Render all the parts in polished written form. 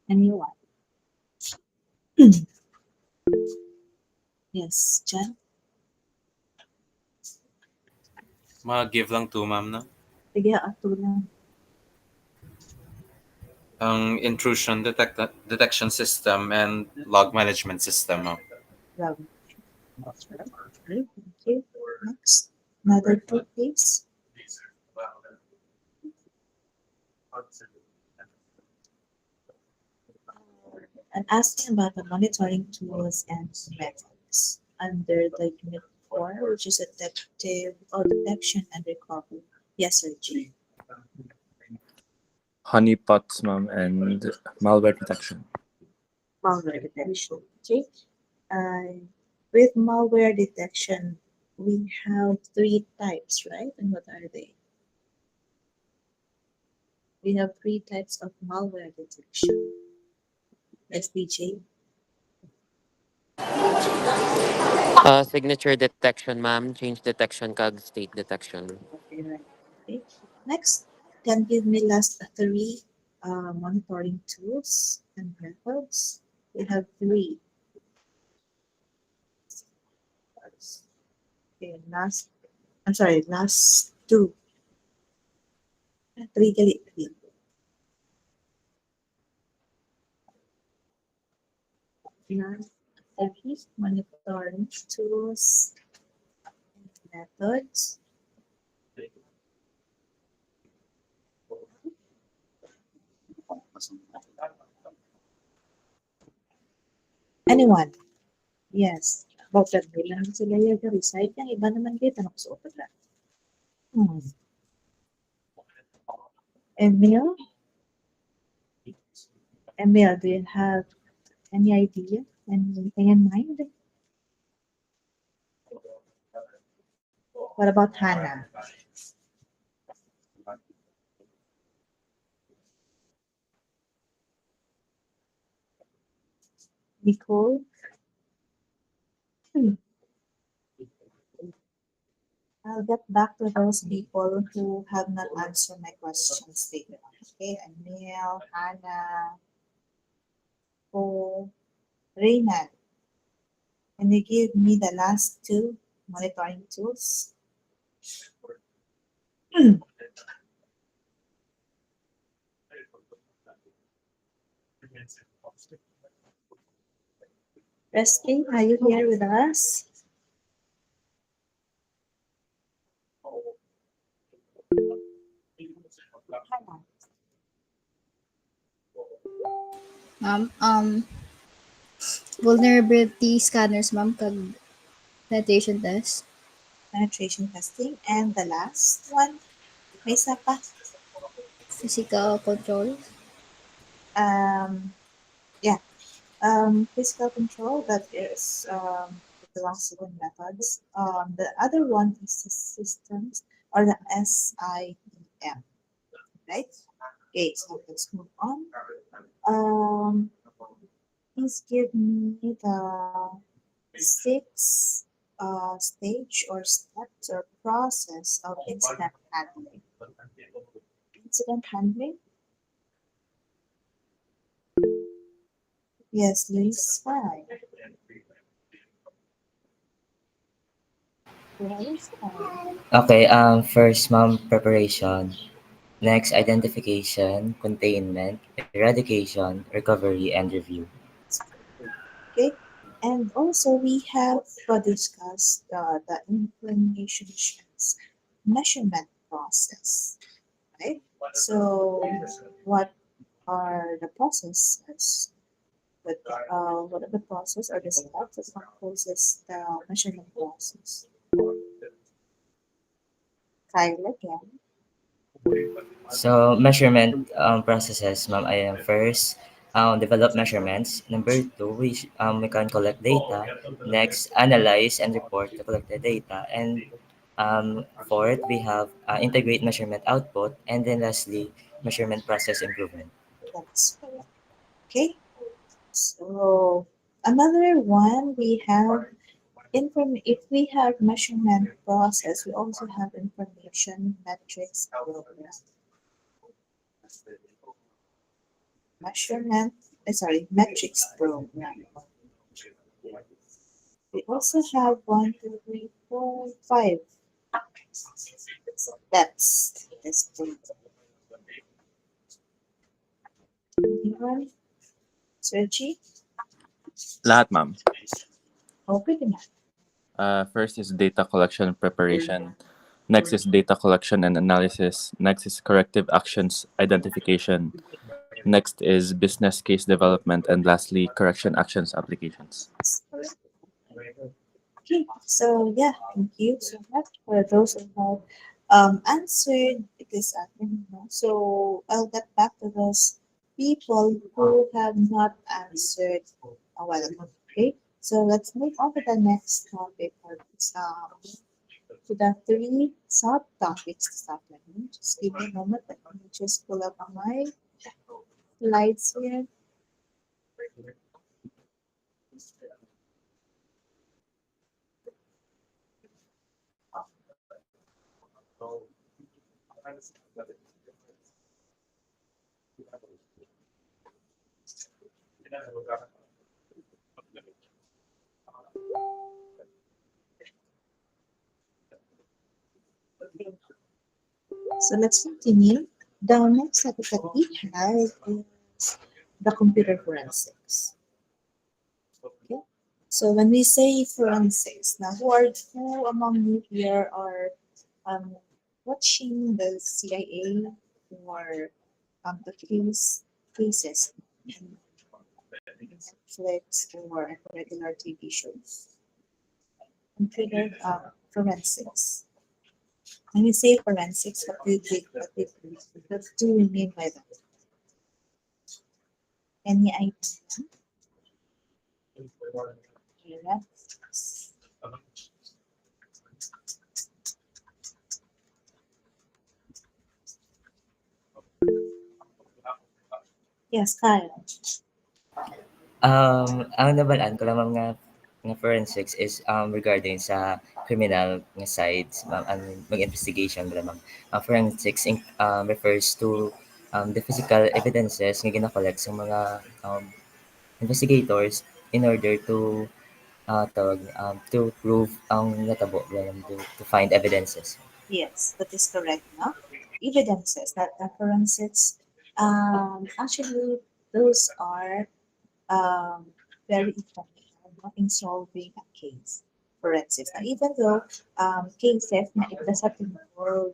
Anyone? Yes, Jan? Mag-give lang 2, ma'am, no? Sige, ato lang. Ang intrusion detection system and log management system, ma'am. Love. Okay, thank you. Next. Another two, please. I'm asking about the monitoring tools and methods under the Unit 4, which is detection and recovery. Yes, sir, G. Honeypots, ma'am, and malware detection. Malware detection. Okay. Uh, with malware detection, we have three types, right? And what are they? We have three types of malware detection. SDJ. Signature detection, ma'am. Change detection, kag state detection. Okay, right. Okay. Next, can give me last three monitoring tools and methods. We have three. Okay, last two. Three gali. Last three monitoring tools and methods. Anyone? Yes. Bakit bilang sila yung recite yung iba naman dito nakasuot na. Emil? Emil, do you have any idea? Anything in mind? What about Hannah? Nicole? I'll get back to those people who have not answered my questions later. Okay, Emil, Hannah, Paul, Reynald. Can you give me the last two monitoring tools? Resky, are you here with us? Ma'am, vulnerability scanners, ma'am, kag penetration test. Penetration testing. And the last one, may isa pa. Physical control. Yeah. Physical control, that is the last one methods. The other one is the systems or the SIEM, right? Okay, so let's move on. Please give me the six stage or steps or process of incident handling. Incident handling? Yes, Liz, fine. Liz, fine. Okay, first, ma'am, preparation. Next, identification, containment, eradication, recovery, and review. Okay, and also we have discussed the information measurement process, right? So, what are the processes? What are the process or the steps that composes the measurement process? Kyle again. So, measurement processes, ma'am, I am first, develop measurements. Number two, we can collect data. Next, analyze and report the collected data. And fourth, we have integrate measurement output. And then lastly, measurement process improvement. That's correct. Okay. So another one we have if we have measurement process, we also have information metrics program. Measurement metrics program. We also have 1, 2, 3, 4, 5. That's this program. Anyone? Sergi? Lahat, ma'am. Oh, pretty much. First is data collection and preparation. Next is data collection and analysis. Next is corrective actions identification. Next is business case development. And lastly, correction actions applications. Okay, so yeah, thank you so much for those who have answered this afternoon. So I'll get back to those people who have not answered a while ago. Okay, so let's move on to the next topic or to the three subtopics this afternoon. Just give me a moment. Let me just pull up my slides here. So let's continue. The next topic that we have is the computer forensics. Okay. So when we say forensics, now who among you here are watching the CIA or the cases in Netflix or regular TV shows? Computer forensics. When you say forensics, what do you mean by that? Any idea? Forensics. Yes, Kyle. Ang nabalaan ko lang ma'am nga forensics is regarding sa criminal nga sides ma'am ang mag-investigation wala ma'am. Forensics refers to the physical evidences nga gina-collect sa mga investigators in order to to prove ang natabo to find evidences. Yes, that is correct. No? Evidences that the forensics, actually, those are very effective in solving a case. Forensics. And even though cases na it doesn't involve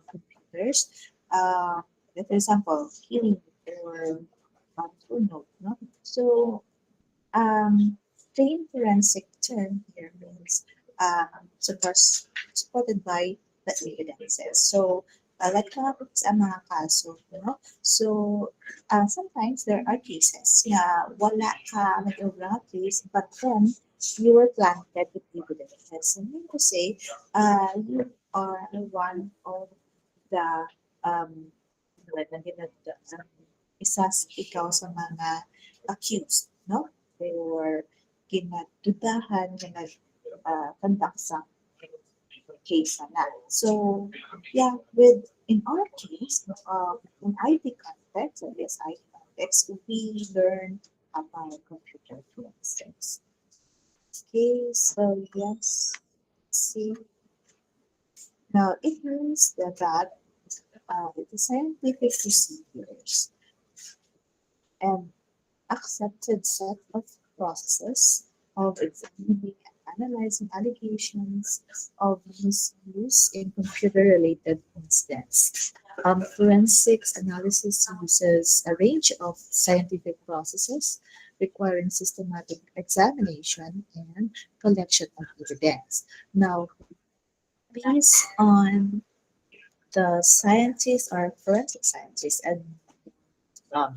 computers, for example, killing or who knows, no? So, plain forensic term here means supported by the evidences. So, like sa mga kaso, you know? So, sometimes there are cases na wala ka nag-obra case, but then you were planted with evidences. So, mean to say, you are one of the ikaw sa mga accused, no? They were ginatudahan na conduct sa case na. So, yeah, in our case, in IT context, or this IT context, we learn about computer forensics. Okay, so yes, see. Now, it means that the scientific procedures and accepted set of processes of examining and analyzing allegations of misuse in computer-related incidents. Forensics analysis uses a range of scientific processes requiring systematic examination and collection of evidence. Now, based on the scientists or forensic scientists and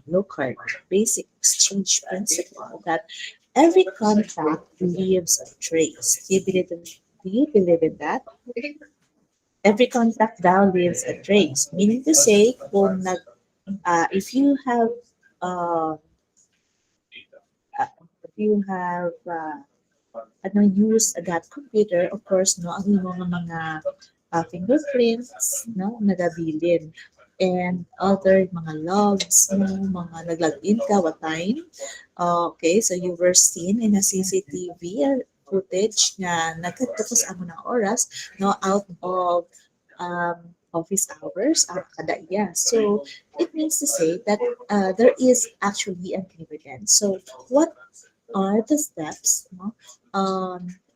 local basic exchange principle that every contact leaves a trace. Do you believe in that? Every contact now leaves a trace. Meaning to say, if you have uh, use that computer, of course, no, ang imong mga fingerprints, no, nagabilin. and other mga logs mo, mga nag-login ka, what time. Okay, so you were seen in a CCTV footage na nagkatapos amo ng oras, no, out of office hours, kada iya. So, it means to say that there is actually an evidence. So, what are the steps, no,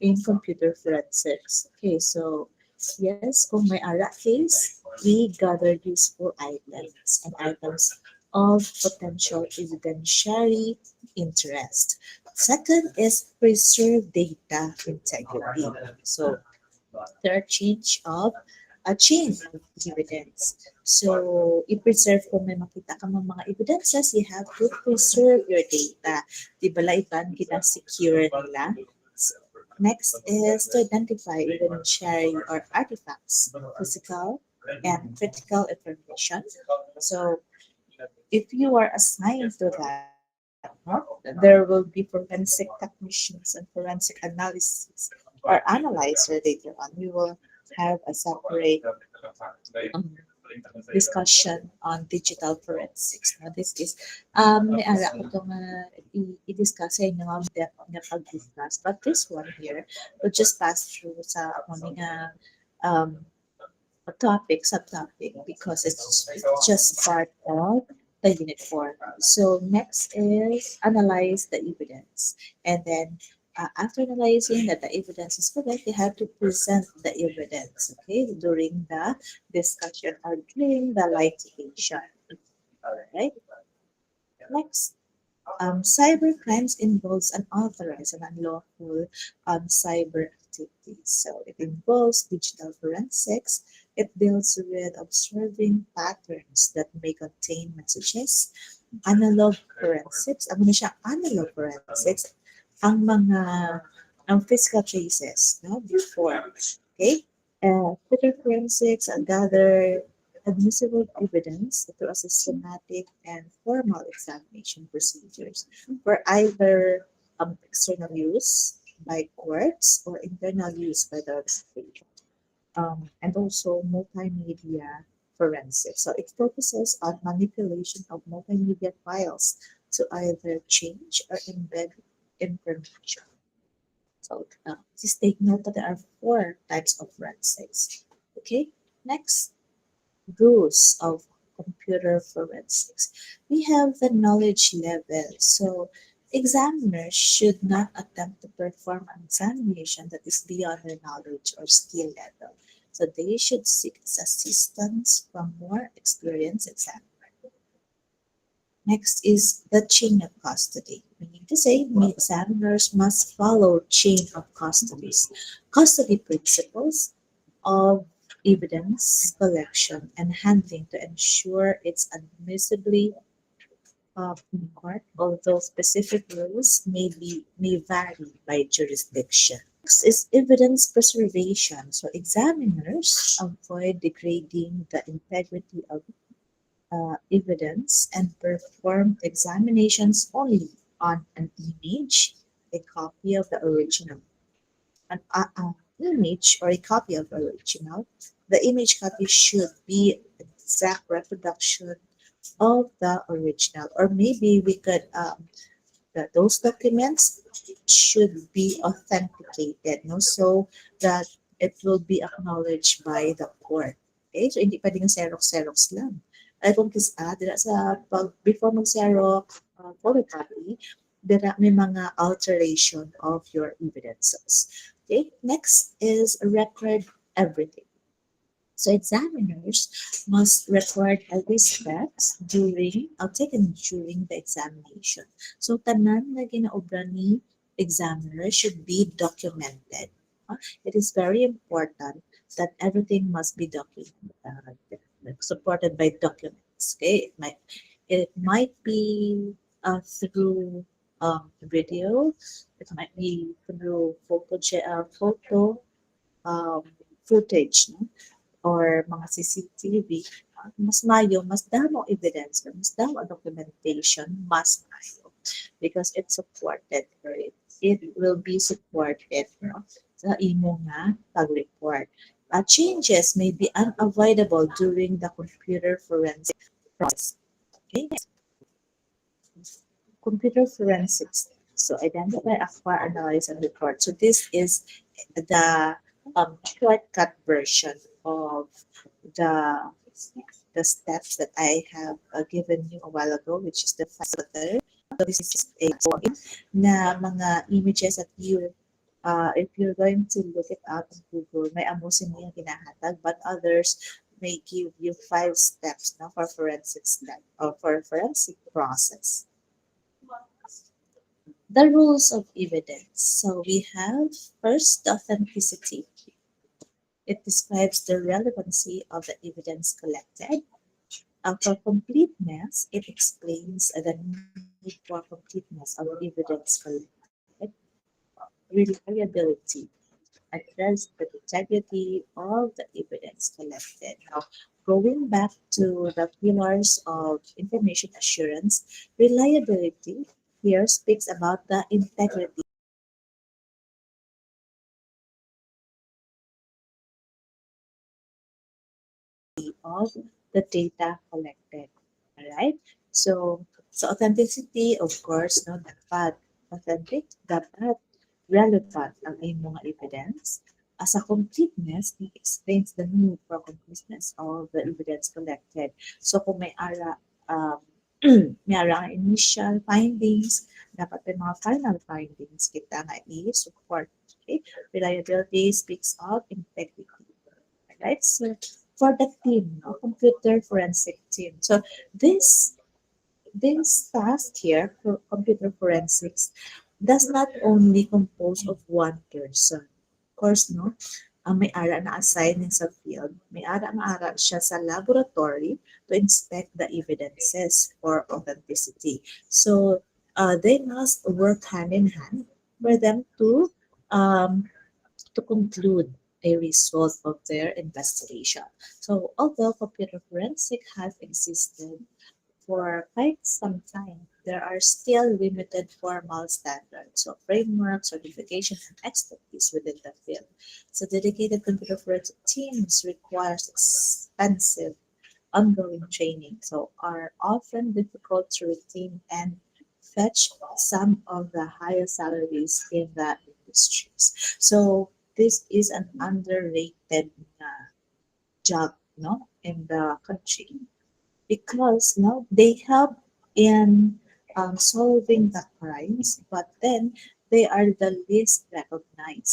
in computer forensics? Okay, so yes, kung may ARA case, we gather useful items and items of potential evidentiary interest. Second is preserve data integrity. So there are a chain of evidence. So, i-preserve kung may makita ka mga evidences, you have to preserve your data. Di ba laiban secure nila? So, next is to identify evidentiary or artifacts, physical and critical information. So, if you are assigned to that, there will be forensic technicians and forensic analysis or analyzer later on. We will have a separate um, discussion on digital forensics. Now, this is, may ara ko itong i-discuss sa inyo ang depth na pag-discuss. But this one here will just pass through sa aming um, topic, subtopic, because it's just part of the unit 4. So next is analyze the evidence. And then after analyzing that the evidence is correct, you have to present the evidence, okay, during the discussion or during the litigation. Alright. Next, cyber crimes involves unauthorized and unlawful cyber activities. So it involves digital forensics. It deals with observing patterns that may contain messages. Analog forensics. Ano na siya? Analog forensics. Ang physical traces, no, before. Okay? Computer forensics gather admissible evidence through a systematic and formal examination procedures for either external use by courts or internal use by the organization. And also multimedia forensics. So it focuses on manipulation of multimedia files to either change or embed information. So just take note that there are 4 types of forensics. Okay, next, rules of computer forensics. We have the knowledge level. So examiners should not attempt to perform an examination that is beyond their knowledge or skill level. So they should seek assistance from more experienced examiners. Next is the chain of custody. Meaning to say, examiners must follow chain of custody principles of evidence collection and handling to ensure it's admissibly in court, although specific rules may vary by jurisdiction. Next is evidence preservation. So examiners avoid degrading the integrity of evidence and perform examinations only on an image, a copy of the original, an image or a copy of the original. The image copy should be an exact reproduction of the original, or maybe we could that those documents should be authenticated, no, so that it will be acknowledged by the court. Okay, so hindi pwedeng xerox lang. Ay kung dira sa before mag-xerox photocopy, dira may mga alteration of your evidences. Okay, next is record everything. So examiners must record every steps taken during the examination. So tanan na ginaobra ni examiner should be documented. It is very important that everything must be documented, supported by documents. Okay, it might be through video, it might be through photo footage, no? Or mga CCTV. Mas mayo, mas damo evidence, mas damo documentation, mas mayo, because it's supported, or it will be supported, no, sa imo nga pag-report. Changes may be unavoidable during the computer forensic process. Okay? Computer forensics. So identify, acquire, analyze, and record. So this is the shortcut version of the the steps that I have given you a while ago, which is the filter. So this is a point na mga images that you if you're going to look it up on Google, may amusin mo yung kinahatag, but others may give you 5 steps no, for forensic step or for forensic process. The rules of evidence. So we have first authenticity. It describes the relevancy of the evidence collected. For completeness, it explains the need for completeness of evidence collected. Reliability address the integrity of the evidence collected. Now, going back to the pillars of information assurance, reliability here speaks about the integrity of the data collected. All right. So authenticity, of course, no, dapat authentic, dapat relevant ang iyong mga evidence. As a completeness, it explains the need for completeness of the evidence collected. So kung may ara, may ara ang initial findings, dapat may mga final findings kita nga i-support. Okay? Reliability speaks of integrity. Right? So for the team, no, computer forensic team. So this task here for computer forensics does not only compose of one person. Of course, no, ang may-ara na assign sa field, may-ara siya sa laboratory to inspect the evidences for authenticity. So they must work hand in hand for them to conclude a result of their investigation. So although computer forensic has existed for quite some time, there are still limited formal standards, so framework, certification, and expertise within the field. So dedicated computer forensic teams requires expensive ongoing training, so are often difficult to retain and fetch some of the highest salaries in the industries. So this is an underrated job, no, in the country because no, they help in solving the crimes, but then they are the least recognized.